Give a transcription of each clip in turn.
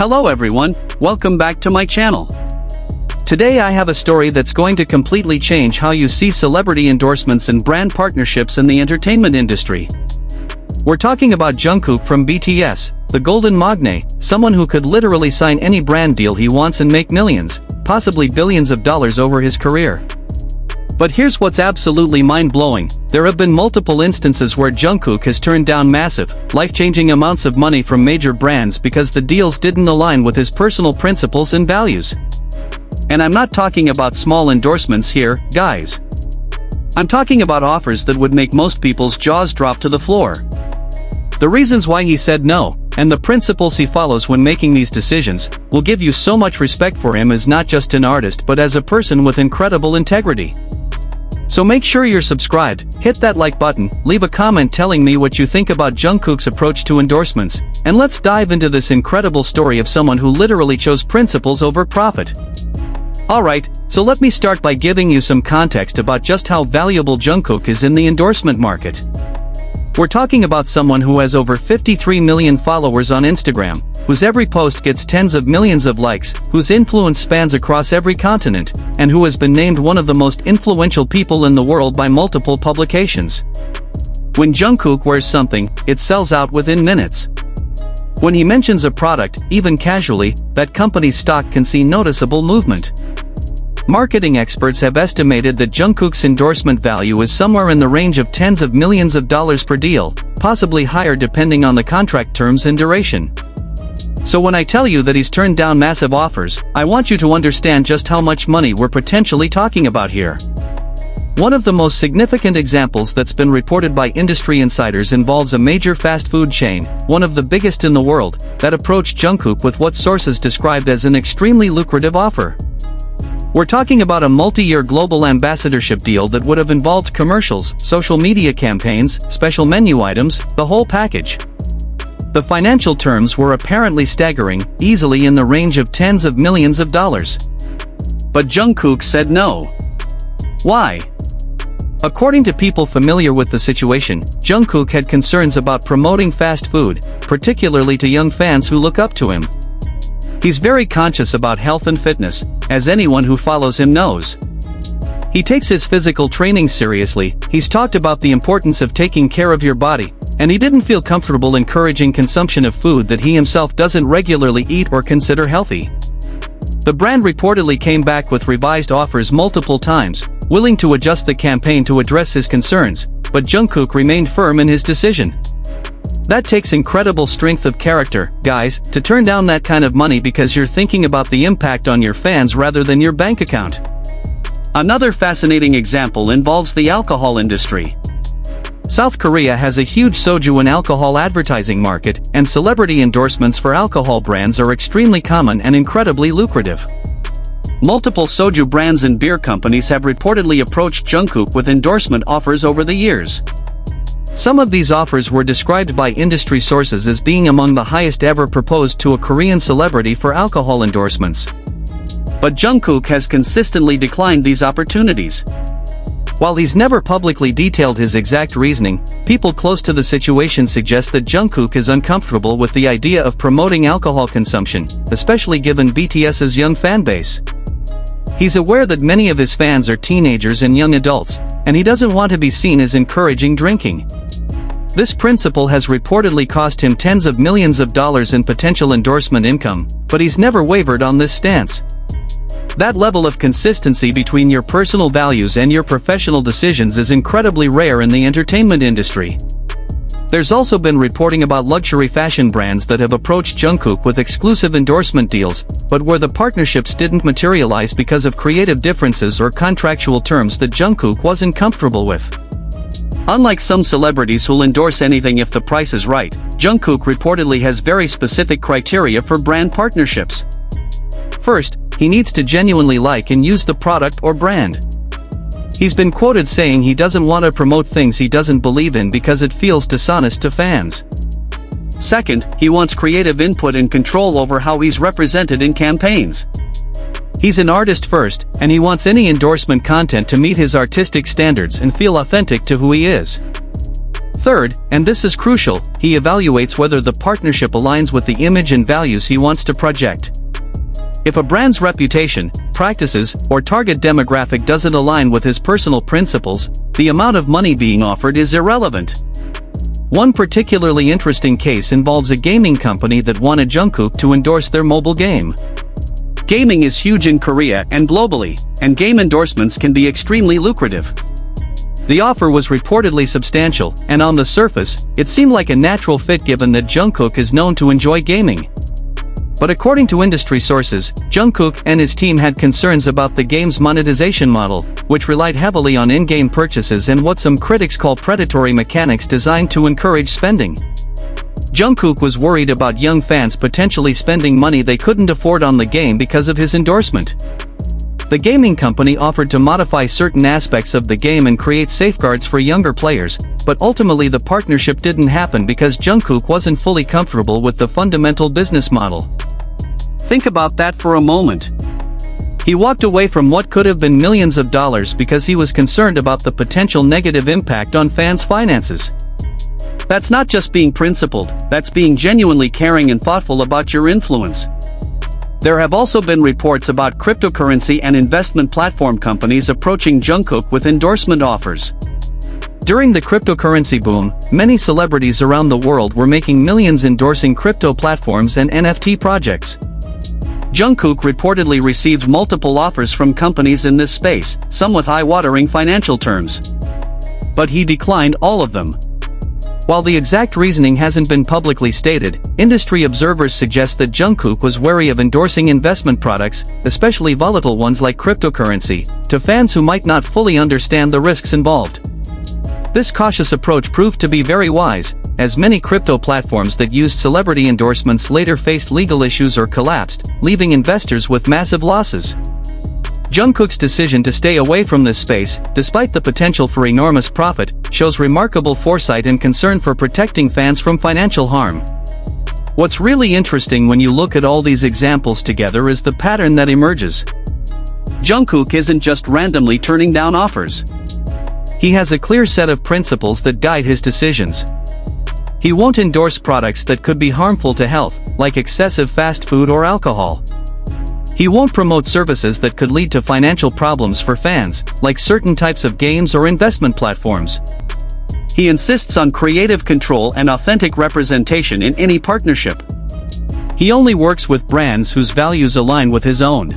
Hello everyone, welcome back to my channel. Today I have a story that's going to completely change how you see celebrity endorsements and brand partnerships in the entertainment industry. We're talking about Jungkook from BTS, the golden magne, someone who could literally sign any brand deal he wants and make millions, possibly billions of dollars over his career. But here's what's absolutely mind-blowing. There have been multiple instances where Jungkook has turned down massive, life-changing amounts of money from major brands because the deals didn't align with his personal principles and values. And I'm not talking about small endorsements here, guys. I'm talking about offers that would make most people's jaws drop to the floor. The reasons why he said no, and the principles he follows when making these decisions, will give you so much respect for him as not just an artist but as a person with incredible integrity. So make sure you're subscribed, hit that like button, leave a comment telling me what you think about Jungkook's approach to endorsements, and let's dive into this incredible story of someone who literally chose principles over profit. Alright, so let me start by giving you some context about just how valuable Jungkook is in the endorsement market. We're talking about someone who has over 53 million followers on Instagram, whose every post gets tens of millions of likes, whose influence spans across every continent, and who has been named one of the most influential people in the world by multiple publications. When Jungkook wears something, it sells out within minutes. When he mentions a product, even casually, that company's stock can see noticeable movement. Marketing experts have estimated that Jungkook's endorsement value is somewhere in the range of tens of millions of dollars per deal, possibly higher depending on the contract terms and duration. So when I tell you that he's turned down massive offers, I want you to understand just how much money we're potentially talking about here. One of the most significant examples that's been reported by industry insiders involves a major fast food chain, one of the biggest in the world, that approached Jungkook with what sources described as an extremely lucrative offer. We're talking about a multi-year global ambassadorship deal that would have involved commercials, social media campaigns, special menu items, the whole package. The financial terms were apparently staggering, easily in the range of tens of millions of dollars. But Jungkook said no. Why? According to people familiar with the situation, Jungkook had concerns about promoting fast food, particularly to young fans who look up to him. He's very conscious about health and fitness, as anyone who follows him knows. He takes his physical training seriously, he's talked about the importance of taking care of your body, and he didn't feel comfortable encouraging consumption of food that he himself doesn't regularly eat or consider healthy. The brand reportedly came back with revised offers multiple times, willing to adjust the campaign to address his concerns, but Jungkook remained firm in his decision. That takes incredible strength of character, guys, to turn down that kind of money because you're thinking about the impact on your fans rather than your bank account. Another fascinating example involves the alcohol industry. South Korea has a huge soju and alcohol advertising market, and celebrity endorsements for alcohol brands are extremely common and incredibly lucrative. Multiple soju brands and beer companies have reportedly approached Jungkook with endorsement offers over the years. Some of these offers were described by industry sources as being among the highest ever proposed to a Korean celebrity for alcohol endorsements. But Jungkook has consistently declined these opportunities. While he's never publicly detailed his exact reasoning, people close to the situation suggest that Jungkook is uncomfortable with the idea of promoting alcohol consumption, especially given BTS's young fanbase. He's aware that many of his fans are teenagers and young adults, and he doesn't want to be seen as encouraging drinking. This principle has reportedly cost him tens of millions of dollars in potential endorsement income, but he's never wavered on this stance. That level of consistency between your personal values and your professional decisions is incredibly rare in the entertainment industry. There's also been reporting about luxury fashion brands that have approached Jungkook with exclusive endorsement deals, but where the partnerships didn't materialize because of creative differences or contractual terms that Jungkook wasn't comfortable with. Unlike some celebrities who'll endorse anything if the price is right, Jungkook reportedly has very specific criteria for brand partnerships. First, he needs to genuinely like and use the product or brand. He's been quoted saying he doesn't want to promote things he doesn't believe in because it feels dishonest to fans. Second, he wants creative input and control over how he's represented in campaigns. He's an artist first, and he wants any endorsement content to meet his artistic standards and feel authentic to who he is. Third, and this is crucial, he evaluates whether the partnership aligns with the image and values he wants to project. If a brand's reputation, practices, or target demographic doesn't align with his personal principles, the amount of money being offered is irrelevant. One particularly interesting case involves a gaming company that wanted Jungkook to endorse their mobile game. Gaming is huge in Korea and globally, and game endorsements can be extremely lucrative. The offer was reportedly substantial, and on the surface, it seemed like a natural fit given that Jungkook is known to enjoy gaming. But according to industry sources, Jungkook and his team had concerns about the game's monetization model, which relied heavily on in-game purchases and what some critics call predatory mechanics designed to encourage spending. Jungkook was worried about young fans potentially spending money they couldn't afford on the game because of his endorsement. The gaming company offered to modify certain aspects of the game and create safeguards for younger players, but ultimately the partnership didn't happen because Jungkook wasn't fully comfortable with the fundamental business model. Think about that for a moment. He walked away from what could have been millions of dollars because he was concerned about the potential negative impact on fans' finances. That's not just being principled, that's being genuinely caring and thoughtful about your influence. There have also been reports about cryptocurrency and investment platform companies approaching Jungkook with endorsement offers. During the cryptocurrency boom, many celebrities around the world were making millions endorsing crypto platforms and NFT projects. Jungkook reportedly received multiple offers from companies in this space, some with eye-watering financial terms. But he declined all of them. While the exact reasoning hasn't been publicly stated, industry observers suggest that Jungkook was wary of endorsing investment products, especially volatile ones like cryptocurrency, to fans who might not fully understand the risks involved. This cautious approach proved to be very wise, as many crypto platforms that used celebrity endorsements later faced legal issues or collapsed, leaving investors with massive losses. Jungkook's decision to stay away from this space, despite the potential for enormous profit, shows remarkable foresight and concern for protecting fans from financial harm. What's really interesting when you look at all these examples together is the pattern that emerges. Jungkook isn't just randomly turning down offers. He has a clear set of principles that guide his decisions. He won't endorse products that could be harmful to health, like excessive fast food or alcohol. He won't promote services that could lead to financial problems for fans, like certain types of games or investment platforms. He insists on creative control and authentic representation in any partnership. He only works with brands whose values align with his own.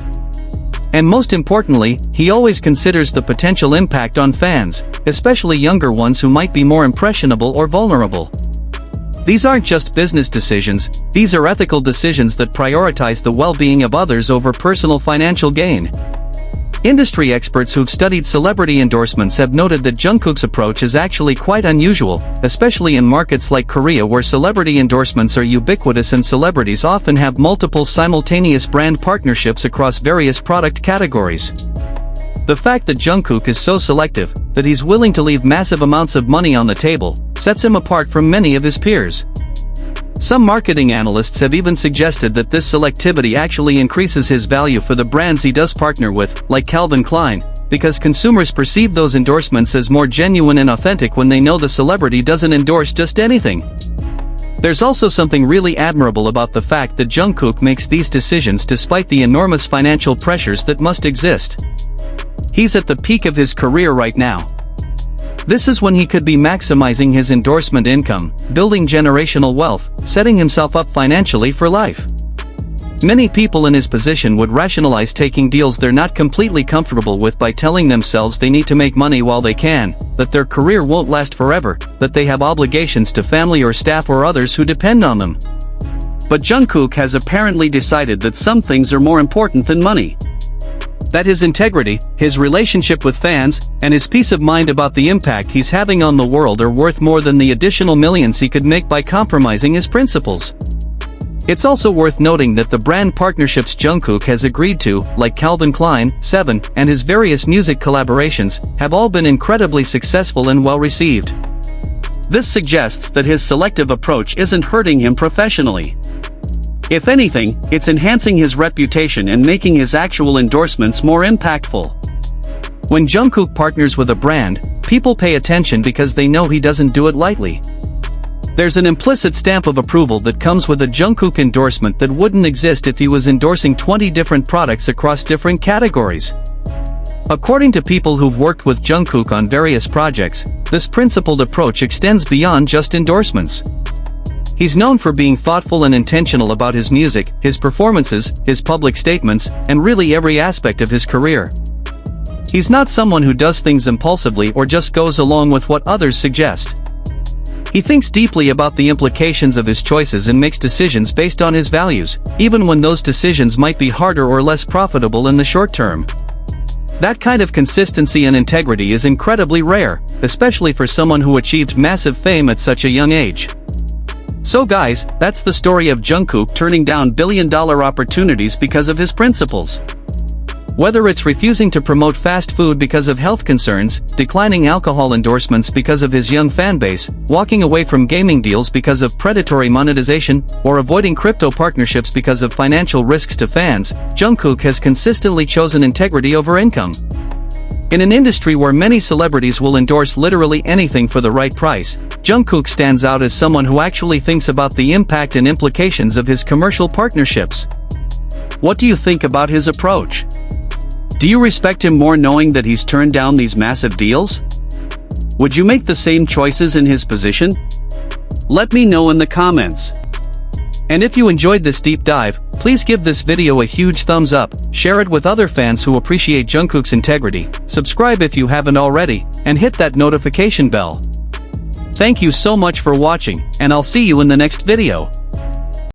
And most importantly, he always considers the potential impact on fans, especially younger ones who might be more impressionable or vulnerable. These aren't just business decisions, these are ethical decisions that prioritize the well-being of others over personal financial gain. Industry experts who've studied celebrity endorsements have noted that Jungkook's approach is actually quite unusual, especially in markets like Korea where celebrity endorsements are ubiquitous and celebrities often have multiple simultaneous brand partnerships across various product categories. The fact that Jungkook is so selective, that he's willing to leave massive amounts of money on the table, sets him apart from many of his peers. Some marketing analysts have even suggested that this selectivity actually increases his value for the brands he does partner with, like Calvin Klein, because consumers perceive those endorsements as more genuine and authentic when they know the celebrity doesn't endorse just anything. There's also something really admirable about the fact that Jungkook makes these decisions despite the enormous financial pressures that must exist. He's at the peak of his career right now. This is when he could be maximizing his endorsement income, building generational wealth, setting himself up financially for life. Many people in his position would rationalize taking deals they're not completely comfortable with by telling themselves they need to make money while they can, that their career won't last forever, that they have obligations to family or staff or others who depend on them. But Jungkook has apparently decided that some things are more important than money. That his integrity, his relationship with fans, and his peace of mind about the impact he's having on the world are worth more than the additional millions he could make by compromising his principles. It's also worth noting that the brand partnerships Jungkook has agreed to, like Calvin Klein, Seven, and his various music collaborations, have all been incredibly successful and well received. This suggests that his selective approach isn't hurting him professionally. If anything, it's enhancing his reputation and making his actual endorsements more impactful. When Jungkook partners with a brand, People pay attention because they know he doesn't do it lightly. There's an implicit stamp of approval that comes with a Jungkook endorsement that wouldn't exist if he was endorsing 20 different products across different categories. According to people who've worked with Jungkook on various projects, this principled approach extends beyond just endorsements. He's known for being thoughtful and intentional about his music, his performances, his public statements, and really every aspect of his career. He's not someone who does things impulsively or just goes along with what others suggest. He thinks deeply about the implications of his choices and makes decisions based on his values, even when those decisions might be harder or less profitable in the short term. That kind of consistency and integrity is incredibly rare, especially for someone who achieved massive fame at such a young age. So guys, that's the story of Jungkook turning down billion-dollar opportunities because of his principles. Whether it's refusing to promote fast food because of health concerns, declining alcohol endorsements because of his young fanbase, walking away from gaming deals because of predatory monetization, or avoiding crypto partnerships because of financial risks to fans, Jungkook has consistently chosen integrity over income. In an industry where many celebrities will endorse literally anything for the right price, Jungkook stands out as someone who actually thinks about the impact and implications of his commercial partnerships. What do you think about his approach? Do you respect him more knowing that he's turned down these massive deals? Would you make the same choices in his position? Let me know in the comments. And if you enjoyed this deep dive, please give this video a huge thumbs up, share it with other fans who appreciate Jungkook's integrity, subscribe if you haven't already, and hit that notification bell. Thank you so much for watching, and I'll see you in the next video.